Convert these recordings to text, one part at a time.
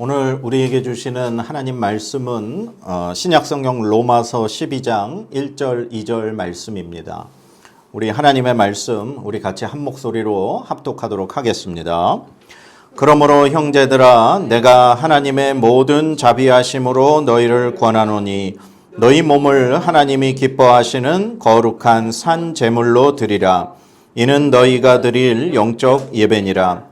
오늘 우리에게 주시는 하나님 말씀은 신약성경 로마서 12장 1절 2절 말씀입니다. 우리 하나님의 말씀 우리 같이 한 목소리로 합독하도록 하겠습니다. 그러므로 형제들아 내가 하나님의 모든 자비하심으로 너희를 권하노니 너희 몸을 하나님이 기뻐하시는 거룩한 산 제물로 드리라. 이는 너희가 드릴 영적 예배니라.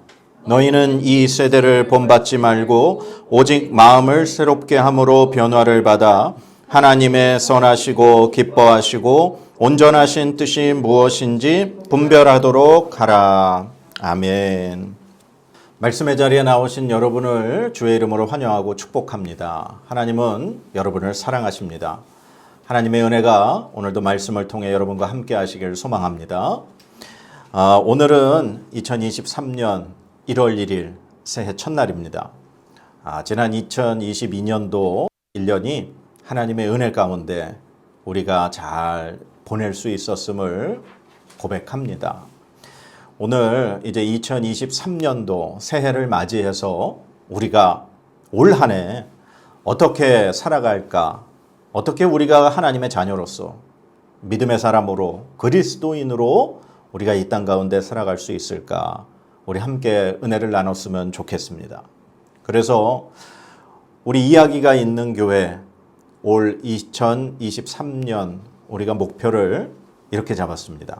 너희는 이 세대를 본받지 말고 오직 마음을 새롭게 함으로 변화를 받아 하나님의 선하시고 기뻐하시고 온전하신 뜻이 무엇인지 분별하도록 하라. 아멘. 말씀의 자리에 나오신 여러분을 주의 이름으로 환영하고 축복합니다. 하나님은 여러분을 사랑하십니다. 하나님의 은혜가 오늘도 말씀을 통해 여러분과 함께 하시길 소망합니다. 오늘은 2023년 1월 1일 새해 첫날입니다. 지난 2022년도 1년이 하나님의 은혜 가운데 우리가 잘 보낼 수 있었음을 고백합니다. 오늘 이제 2023년도 새해를 맞이해서 우리가 올 한 해 어떻게 살아갈까? 어떻게 우리가 하나님의 자녀로서 믿음의 사람으로 그리스도인으로 우리가 이 땅 가운데 살아갈 수 있을까? 우리 함께 은혜를 나눴으면 좋겠습니다. 그래서 우리 이야기가 있는 교회 올 2023년 우리가 목표를 이렇게 잡았습니다.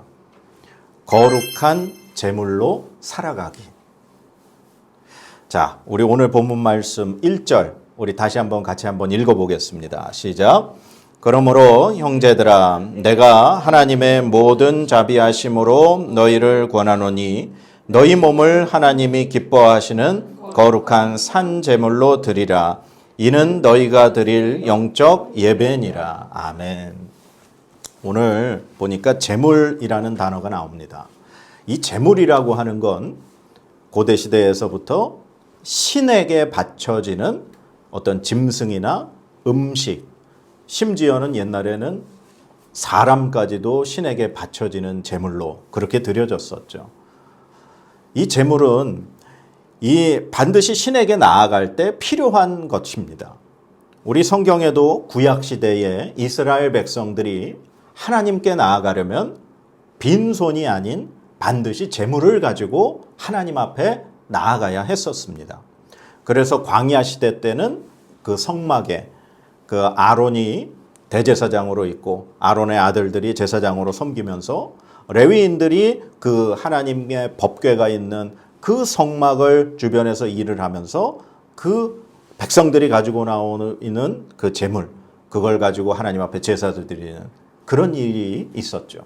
거룩한 제물로 살아가기. 자, 우리 오늘 본문 말씀 1절 우리 다시 한번 같이 한번 읽어보겠습니다. 시작. 그러므로 형제들아 내가 하나님의 모든 자비하심으로 너희를 권하노니 너희 몸을 하나님이 기뻐하시는 거룩한 산 제물로 드리라. 이는 너희가 드릴 영적 예배니라. 아멘. 오늘 보니까 제물이라는 단어가 나옵니다. 이 제물이라고 하는 건 고대 시대에서부터 신에게 바쳐지는 어떤 짐승이나 음식, 심지어는 옛날에는 사람까지도 신에게 바쳐지는 제물로 그렇게 드려졌었죠. 이 제물은 반드시 신에게 나아갈 때 필요한 것입니다. 우리 성경에도 구약 시대에 이스라엘 백성들이 하나님께 나아가려면 빈손이 아닌 반드시 제물을 가지고 하나님 앞에 나아가야 했었습니다. 그래서 광야 시대 때는 그 성막에 그 아론이 대제사장으로 있고 아론의 아들들이 제사장으로 섬기면서 레위인들이 그 하나님의 법궤가 있는 그 성막을 주변에서 일을 하면서 그 백성들이 가지고 나오는 그 제물, 그걸 가지고 하나님 앞에 제사를 드리는 그런 일이 있었죠.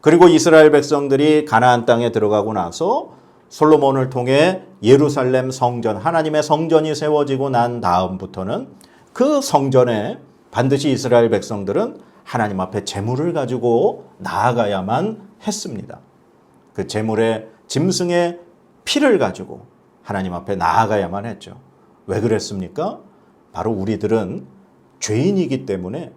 그리고 이스라엘 백성들이 가나안 땅에 들어가고 나서 솔로몬을 통해 예루살렘 성전, 하나님의 성전이 세워지고 난 다음부터는 그 성전에 반드시 이스라엘 백성들은 하나님 앞에 제물을 가지고 나아가야만 했습니다. 그 제물의 짐승의 피를 가지고 하나님 앞에 나아가야만 했죠. 왜 그랬습니까? 바로 우리들은 죄인이기 때문에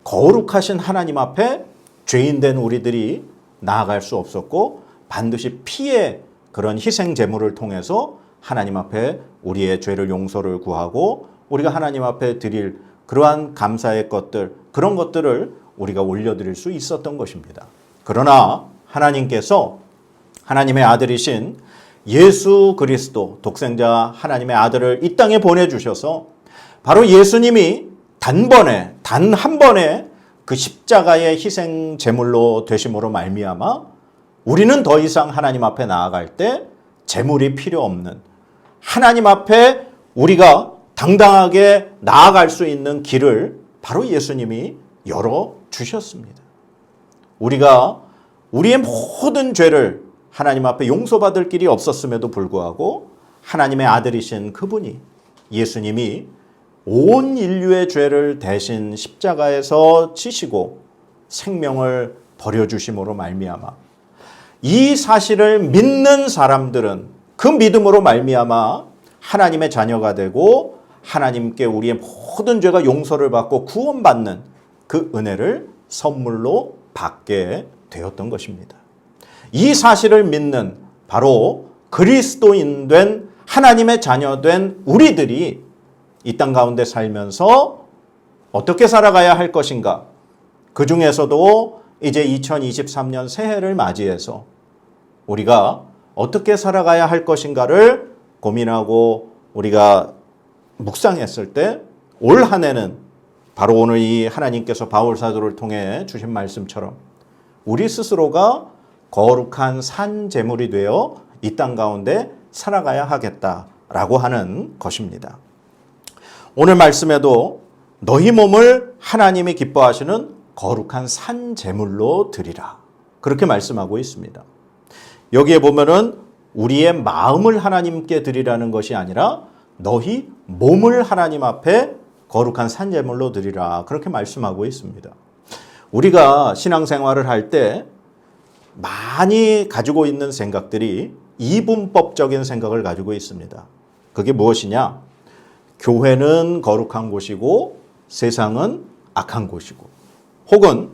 거룩하신 하나님 앞에 죄인된 우리들이 나아갈 수 없었고 반드시 피의 그런 희생 제물을 통해서 하나님 앞에 우리의 죄를 용서를 구하고 우리가 하나님 앞에 드릴 그러한 감사의 것들, 그런 것들을 우리가 올려드릴 수 있었던 것입니다. 그러나 하나님께서 하나님의 아들이신 예수 그리스도 독생자 하나님의 아들을 이 땅에 보내주셔서 바로 예수님이 단 한 번에 그 십자가의 희생 제물로 되심으로 말미암아 우리는 더 이상 하나님 앞에 나아갈 때 제물이 필요 없는 하나님 앞에 우리가 당당하게 나아갈 수 있는 길을 바로 예수님이 열어주셨습니다. 우리가 우리의 모든 죄를 하나님 앞에 용서받을 길이 없었음에도 불구하고 하나님의 아들이신 그분이 예수님이 온 인류의 죄를 대신 십자가에서 지시고 생명을 버려주심으로 말미암아 이 사실을 믿는 사람들은 그 믿음으로 말미암아 하나님의 자녀가 되고 하나님께 우리의 모든 죄가 용서를 받고 구원받는 그 은혜를 선물로 받게 되었던 것입니다. 이 사실을 믿는 바로 그리스도인 된 하나님의 자녀 된 우리들이 이 땅 가운데 살면서 어떻게 살아가야 할 것인가? 그 중에서도 이제 2023년 새해를 맞이해서 우리가 어떻게 살아가야 할 것인가를 고민하고 우리가 묵상했을 때 올 한 해는 바로 오늘 이 하나님께서 바울 사도를 통해 주신 말씀처럼 우리 스스로가 거룩한 산 제물이 되어 이 땅 가운데 살아가야 하겠다라고 하는 것입니다. 오늘 말씀에도 너희 몸을 하나님이 기뻐하시는 거룩한 산 제물로 드리라. 그렇게 말씀하고 있습니다. 여기에 보면은 우리의 마음을 하나님께 드리라는 것이 아니라 너희 몸을 하나님 앞에 거룩한 산 제물로 드리라. 그렇게 말씀하고 있습니다. 우리가 신앙생활을 할 때 많이 가지고 있는 생각들이 이분법적인 생각을 가지고 있습니다. 그게 무엇이냐? 교회는 거룩한 곳이고 세상은 악한 곳이고, 혹은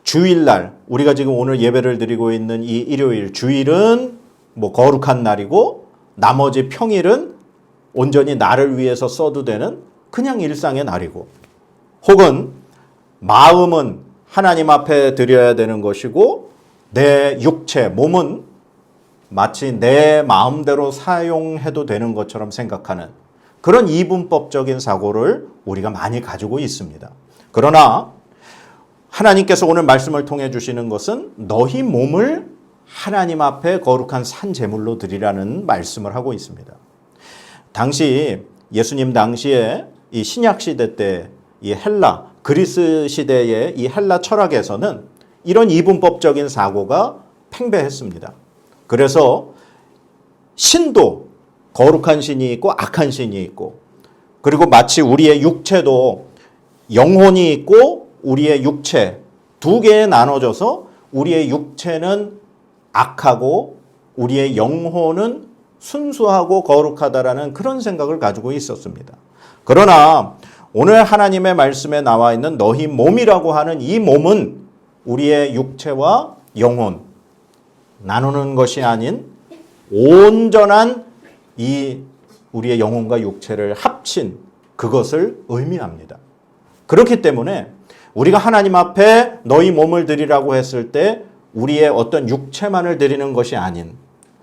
주일날, 우리가 지금 오늘 예배를 드리고 있는 이 일요일, 주일은 뭐 거룩한 날이고 나머지 평일은 온전히 나를 위해서 써도 되는 그냥 일상의 날이고, 혹은 마음은 하나님 앞에 드려야 되는 것이고 내 육체, 몸은 마치 내 마음대로 사용해도 되는 것처럼 생각하는 그런 이분법적인 사고를 우리가 많이 가지고 있습니다. 그러나 하나님께서 오늘 말씀을 통해 주시는 것은 너희 몸을 하나님 앞에 거룩한 산 제물로 드리라는 말씀을 하고 있습니다. 당시 예수님 당시에 이 신약 시대 때 이 헬라, 그리스 시대의 이 헬라 철학에서는 이런 이분법적인 사고가 팽배했습니다. 그래서 신도 거룩한 신이 있고 악한 신이 있고, 그리고 마치 우리의 육체도 영혼이 있고 우리의 육체 두 개에 나눠져서 우리의 육체는 악하고 우리의 영혼은 순수하고 거룩하다라는 그런 생각을 가지고 있었습니다. 그러나 오늘 하나님의 말씀에 나와 있는 너희 몸이라고 하는 이 몸은 우리의 육체와 영혼 나누는 것이 아닌 온전한 이 우리의 영혼과 육체를 합친 그것을 의미합니다. 그렇기 때문에 우리가 하나님 앞에 너희 몸을 드리라고 했을 때 우리의 어떤 육체만을 드리는 것이 아닌,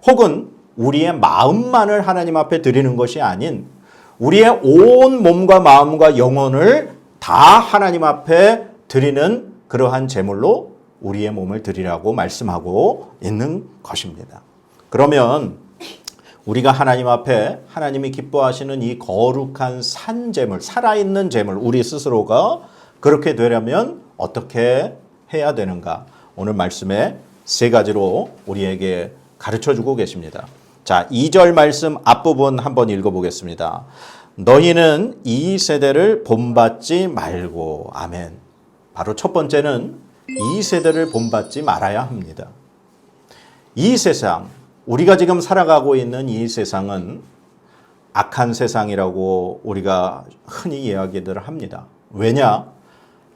혹은 우리의 마음만을 하나님 앞에 드리는 것이 아닌 우리의 온 몸과 마음과 영혼을 다 하나님 앞에 드리는 그러한 제물로 우리의 몸을 드리라고 말씀하고 있는 것입니다. 그러면 우리가 하나님 앞에 하나님이 기뻐하시는 이 거룩한 산 제물, 살아있는 제물, 우리 스스로가 그렇게 되려면 어떻게 해야 되는가? 오늘 말씀에 세 가지로 우리에게 가르쳐주고 계십니다. 자, 2절 말씀 앞부분 한번 읽어보겠습니다. 너희는 이 세대를 본받지 말고. 아멘. 바로 첫 번째는 이 세대를 본받지 말아야 합니다. 이 세상, 우리가 지금 살아가고 있는 이 세상은 악한 세상이라고 우리가 흔히 이야기를 합니다. 왜냐?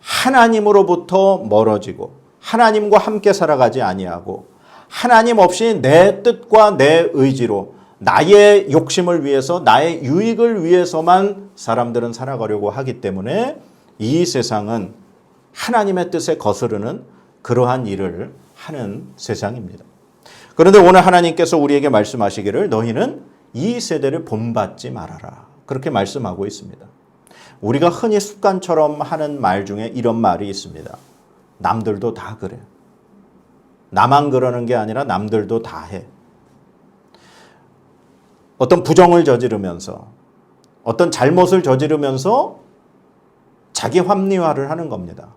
하나님으로부터 멀어지고 하나님과 함께 살아가지 아니하고 하나님 없이 내 뜻과 내 의지로 나의 욕심을 위해서 나의 유익을 위해서만 사람들은 살아가려고 하기 때문에 이 세상은 하나님의 뜻에 거스르는 그러한 일을 하는 세상입니다. 그런데 오늘 하나님께서 우리에게 말씀하시기를 너희는 이 세대를 본받지 말아라. 그렇게 말씀하고 있습니다. 우리가 흔히 습관처럼 하는 말 중에 이런 말이 있습니다. 남들도 다 그래. 나만 그러는 게 아니라 남들도 다 해. 어떤 부정을 저지르면서 어떤 잘못을 저지르면서 자기 합리화를 하는 겁니다.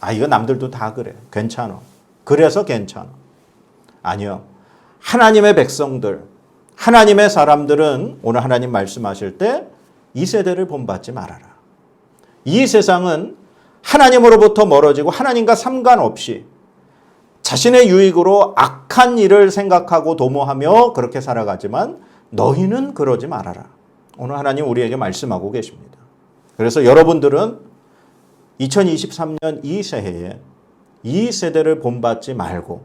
아, 이거 남들도 다 그래. 괜찮아. 그래서 괜찮아. 아니요. 하나님의 백성들, 하나님의 사람들은 오늘 하나님 말씀하실 때 이 세대를 본받지 말아라. 이 세상은 하나님으로부터 멀어지고 하나님과 상관없이 자신의 유익으로 악한 일을 생각하고 도모하며 그렇게 살아가지만 너희는 그러지 말아라. 오늘 하나님 우리에게 말씀하고 계십니다. 그래서 여러분들은 2023년 이 새해에 이 세대를 본받지 말고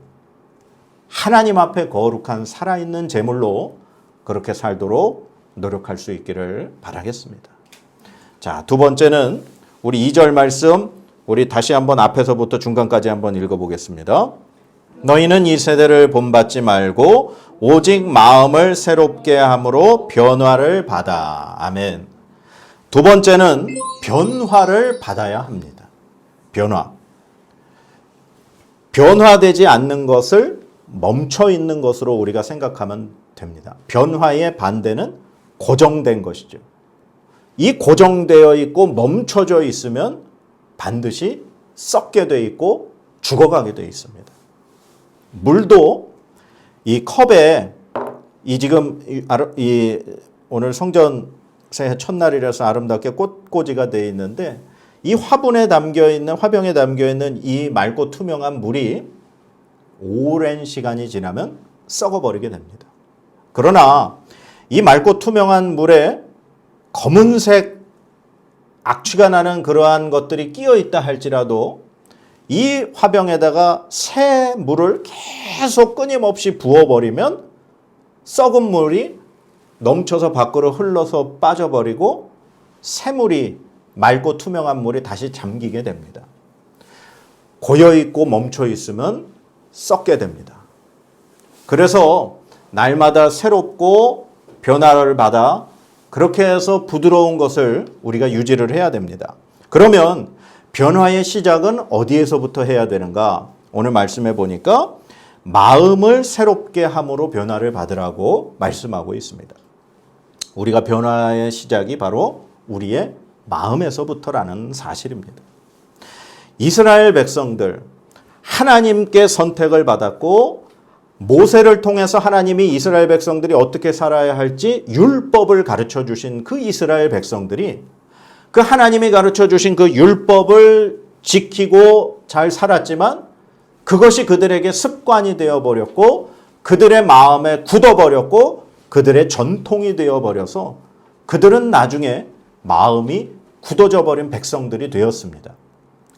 하나님 앞에 거룩한 살아있는 제물로 그렇게 살도록 노력할 수 있기를 바라겠습니다. 자, 두 번째는 우리 2절 말씀 우리 다시 한번 앞에서부터 중간까지 한번 읽어보겠습니다. 너희는 이 세대를 본받지 말고 오직 마음을 새롭게 함으로 변화를 받아. 아멘. 두 번째는 변화를 받아야 합니다. 변화. 변화되지 않는 것을 멈춰 있는 것으로 우리가 생각하면 됩니다. 변화의 반대는 고정된 것이죠. 이 고정되어 있고 멈춰져 있으면 반드시 썩게 돼 있고 죽어가게 돼 있습니다. 물도 이 컵에 오늘 성전 새해 첫날이라서 아름답게 꽃꽂이가 되어 있는데 이 화병에 담겨 있는 이 맑고 투명한 물이 오랜 시간이 지나면 썩어버리게 됩니다. 그러나 이 맑고 투명한 물에 검은색 악취가 나는 그러한 것들이 끼어 있다 할지라도 이 화병에다가 새 물을 계속 끊임없이 부어버리면 썩은 물이 넘쳐서 밖으로 흘러서 빠져버리고 새물이 맑고 투명한 물이 다시 잠기게 됩니다. 고여있고 멈춰있으면 썩게 됩니다. 그래서 날마다 새롭고 변화를 받아 그렇게 해서 부드러운 것을 우리가 유지를 해야 됩니다. 그러면 변화의 시작은 어디에서부터 해야 되는가? 오늘 말씀해 보니까 마음을 새롭게 함으로 변화를 받으라고 말씀하고 있습니다. 우리가 변화의 시작이 바로 우리의 마음에서부터라는 사실입니다. 이스라엘 백성들, 하나님께 선택을 받았고 모세를 통해서 하나님이 이스라엘 백성들이 어떻게 살아야 할지 율법을 가르쳐 주신 그 이스라엘 백성들이 그 하나님이 가르쳐 주신 그 율법을 지키고 잘 살았지만 그것이 그들에게 습관이 되어버렸고 그들의 마음에 굳어버렸고 그들의 전통이 되어버려서 그들은 나중에 마음이 굳어져 버린 백성들이 되었습니다.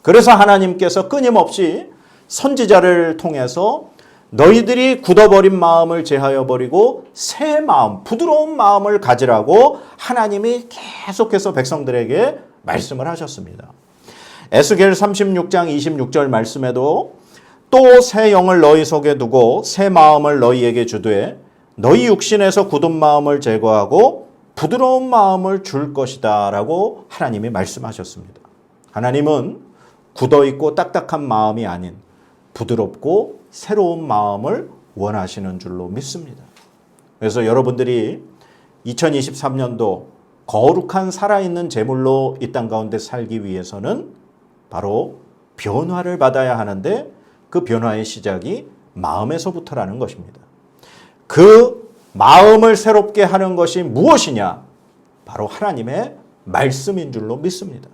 그래서 하나님께서 끊임없이 선지자를 통해서 너희들이 굳어버린 마음을 제하여 버리고 새 마음, 부드러운 마음을 가지라고 하나님이 계속해서 백성들에게 말씀을 하셨습니다. 에스겔 36장 26절 말씀에도 또 새 영을 너희 속에 두고 새 마음을 너희에게 주되 너희 육신에서 굳은 마음을 제거하고 부드러운 마음을 줄 것이다 라고 하나님이 말씀하셨습니다. 하나님은 굳어있고 딱딱한 마음이 아닌 부드럽고 새로운 마음을 원하시는 줄로 믿습니다. 그래서 여러분들이 2023년도 거룩한 살아있는 제물로 이 땅 가운데 살기 위해서는 바로 변화를 받아야 하는데 그 변화의 시작이 마음에서부터라는 것입니다. 그 마음을 새롭게 하는 것이 무엇이냐? 바로 하나님의 말씀인 줄로 믿습니다.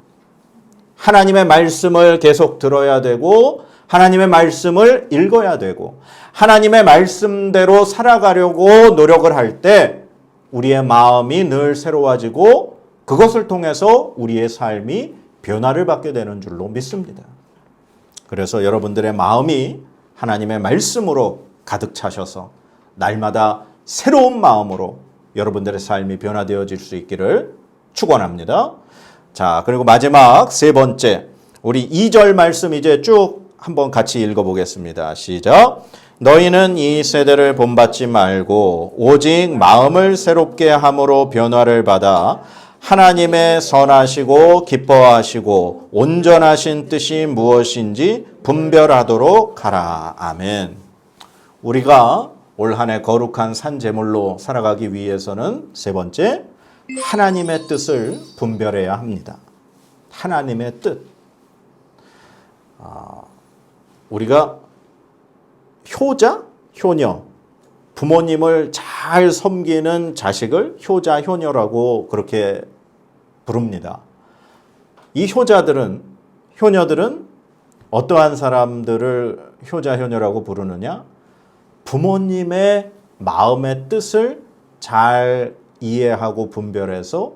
하나님의 말씀을 계속 들어야 되고 하나님의 말씀을 읽어야 되고 하나님의 말씀대로 살아가려고 노력을 할 때 우리의 마음이 늘 새로워지고 그것을 통해서 우리의 삶이 변화를 받게 되는 줄로 믿습니다. 그래서 여러분들의 마음이 하나님의 말씀으로 가득 차셔서 날마다 새로운 마음으로 여러분들의 삶이 변화되어질 수 있기를 축원합니다. 자, 그리고 마지막 세 번째 우리 2절 말씀 이제 쭉 한번 같이 읽어보겠습니다. 시작. 너희는 이 세대를 본받지 말고 오직 마음을 새롭게 함으로 변화를 받아 하나님의 선하시고 기뻐하시고 온전하신 뜻이 무엇인지 분별하도록 하라. 아멘. 우리가 올 한 해 거룩한 산 제물로 살아가기 위해서는 세 번째, 하나님의 뜻을 분별해야 합니다. 하나님의 뜻. 우리가 효자, 효녀, 부모님을 잘 섬기는 자식을 효자, 효녀라고 그렇게 부릅니다. 이 효자들은, 효녀들은 어떠한 사람들을 효자, 효녀라고 부르느냐? 부모님의 마음의 뜻을 잘 이해하고 분별해서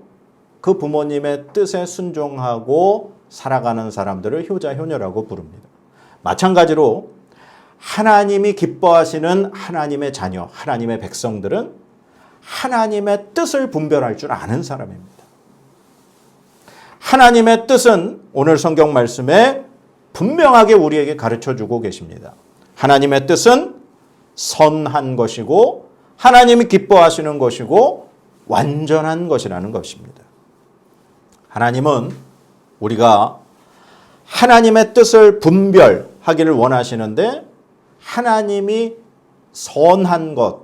그 부모님의 뜻에 순종하고 살아가는 사람들을 효자, 효녀라고 부릅니다. 마찬가지로 하나님이 기뻐하시는 하나님의 자녀, 하나님의 백성들은 하나님의 뜻을 분별할 줄 아는 사람입니다. 하나님의 뜻은 오늘 성경 말씀에 분명하게 우리에게 가르쳐주고 계십니다. 하나님의 뜻은 선한 것이고 하나님이 기뻐하시는 것이고 완전한 것이라는 것입니다. 하나님은 우리가 하나님의 뜻을 분별하기를 원하시는데 하나님이 선한 것,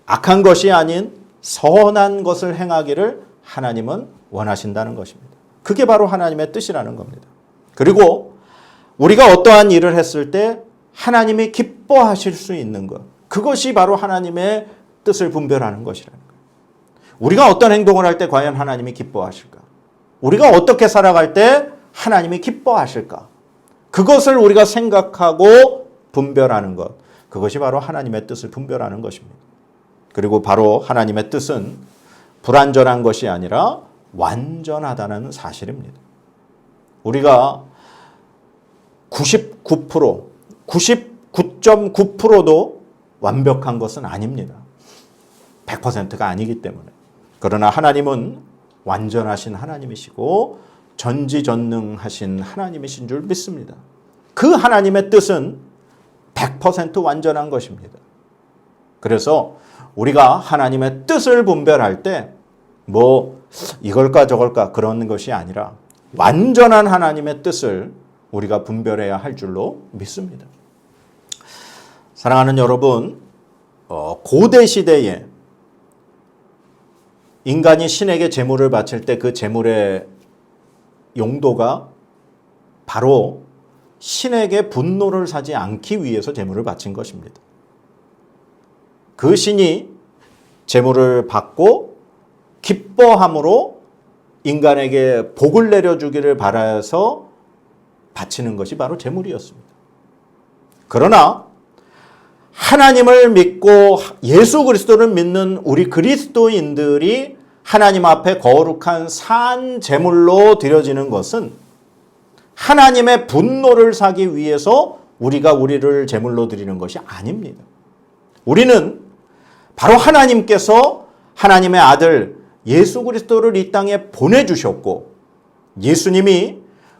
악한 것이 아닌 선한 것을 행하기를 하나님은 원하신다는 것입니다. 그게 바로 하나님의 뜻이라는 겁니다. 그리고 우리가 어떠한 일을 했을 때 하나님이 기뻐하실 수 있는 것, 그것이 바로 하나님의 뜻을 분별하는 것이라는 거예요. 우리가 어떤 행동을 할 때 과연 하나님이 기뻐하실까? 우리가 어떻게 살아갈 때 하나님이 기뻐하실까? 그것을 우리가 생각하고 분별하는 것, 그것이 바로 하나님의 뜻을 분별하는 것입니다. 그리고 바로 하나님의 뜻은 불완전한 것이 아니라 완전하다는 사실입니다. 우리가 99%, 99.9%도 완벽한 것은 아닙니다. 100%가 아니기 때문에. 그러나 하나님은 완전하신 하나님이시고 전지전능하신 하나님이신 줄 믿습니다. 그 하나님의 뜻은 100% 완전한 것입니다. 그래서 우리가 하나님의 뜻을 분별할 때 이걸까 저걸까 그런 것이 아니라 완전한 하나님의 뜻을 우리가 분별해야 할 줄로 믿습니다. 사랑하는 여러분, 고대 시대에 인간이 신에게 제물을 바칠 때 그 제물의 용도가 바로 신에게 분노를 사지 않기 위해서 제물을 바친 것입니다. 그 신이 제물을 받고 기뻐함으로 인간에게 복을 내려주기를 바라서 바치는 것이 바로 제물이었습니다. 그러나 하나님을 믿고 예수 그리스도를 믿는 우리 그리스도인들이 하나님 앞에 거룩한 산 제물로 드려지는 것은 하나님의 분노를 사기 위해서 우리가 우리를 제물로 드리는 것이 아닙니다. 우리는 바로 하나님께서 하나님의 아들 예수 그리스도를 이 땅에 보내주셨고 예수님이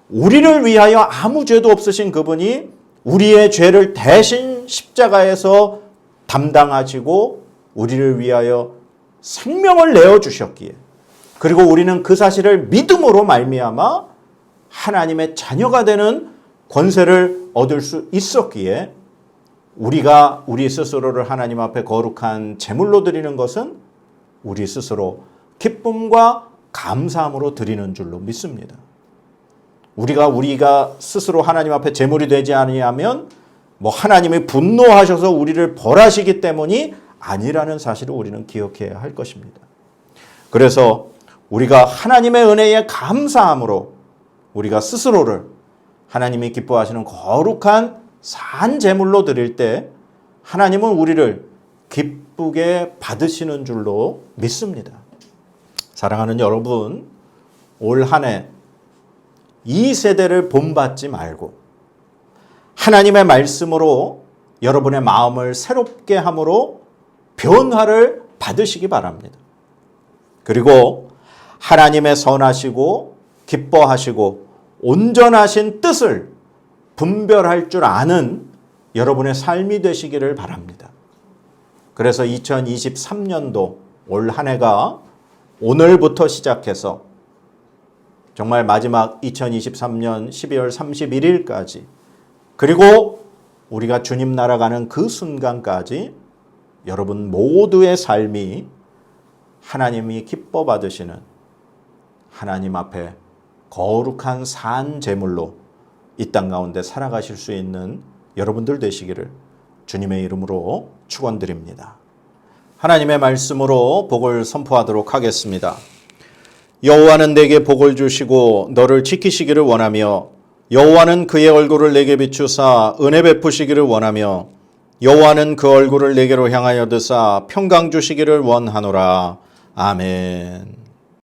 우리를 위하여 아무 죄도 없으신 그분이 우리의 죄를 대신 십자가에서 담당하시고 우리를 위하여 생명을 내어주셨기에 그리고 우리는 그 사실을 믿음으로 말미암아 하나님의 자녀가 되는 권세를 얻을 수 있었기에 우리가 우리 스스로를 하나님 앞에 거룩한 제물로 드리는 것은 우리 스스로 기쁨과 감사함으로 드리는 줄로 믿습니다. 우리가 스스로 하나님 앞에 제물이 되지 아니하면 하나님이 분노하셔서 우리를 벌하시기 때문이 아니라는 사실을 우리는 기억해야 할 것입니다. 그래서 우리가 하나님의 은혜에 감사함으로 우리가 스스로를 하나님이 기뻐하시는 거룩한 산 제물로 드릴 때 하나님은 우리를 기쁘게 받으시는 줄로 믿습니다. 사랑하는 여러분, 올 한 해 이 세대를 본받지 말고 하나님의 말씀으로 여러분의 마음을 새롭게 함으로 변화를 받으시기 바랍니다. 그리고 하나님의 선하시고 기뻐하시고 온전하신 뜻을 분별할 줄 아는 여러분의 삶이 되시기를 바랍니다. 그래서 2023년도 올 한 해가 오늘부터 시작해서 정말 마지막 2023년 12월 31일까지 그리고 우리가 주님 나라 가는 그 순간까지 여러분 모두의 삶이 하나님이 기뻐 받으시는 하나님 앞에 거룩한 산 제물로 이 땅 가운데 살아가실 수 있는 여러분들 되시기를 주님의 이름으로 축원드립니다. 하나님의 말씀으로 복을 선포하도록 하겠습니다. 여호와는 내게 복을 주시고 너를 지키시기를 원하며 여호와는 그의 얼굴을 내게 비추사 은혜 베푸시기를 원하며 여호와는 그 얼굴을 내게로 향하여 드사 평강 주시기를 원하노라. 아멘.